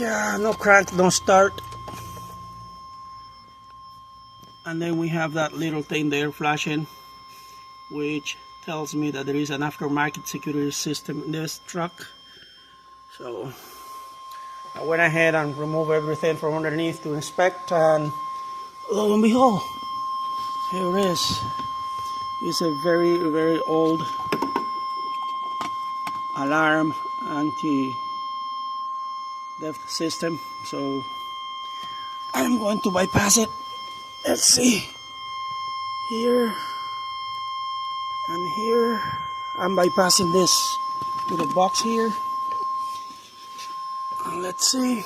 Yeah, no crank, no start. And then we have that little thing there flashing, which tells me that there is an aftermarket security system in this truck. So I went ahead and removed everything from underneath to inspect, and lo and behold, here it is. It's a very, very old alarm anti-theft system. So I'm going to bypass it. Let's see. Here and here. I'm bypassing this little box here. And let's see.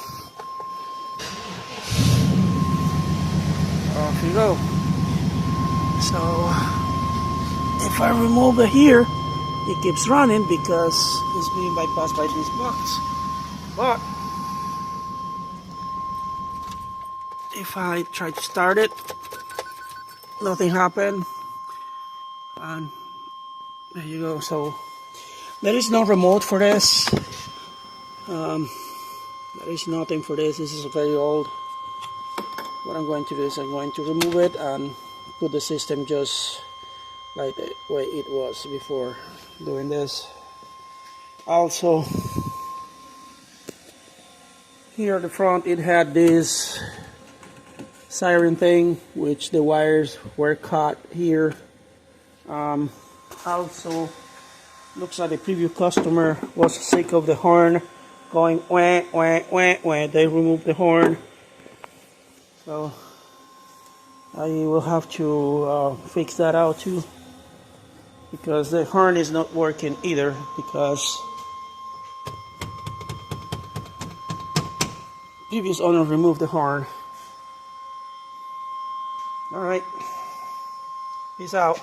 Off you go. So if I remove it here, it keeps running because it's being bypassed by this box. But if I try to start it, nothing happened. And there you go. So there is no remote for this. There is nothing for this. This is very old. What I'm going to do is I'm going to remove it and put the system just like the way it was before doing this. Also, here at the front it had this siren thing, which the wires were cut here. Also, looks like the previous customer was sick of the horn going wah, wah, wah, wah. They removed the horn. So I will have to fix that out too, because the horn is not working either, because previous owner removed the horn. Alright, peace out.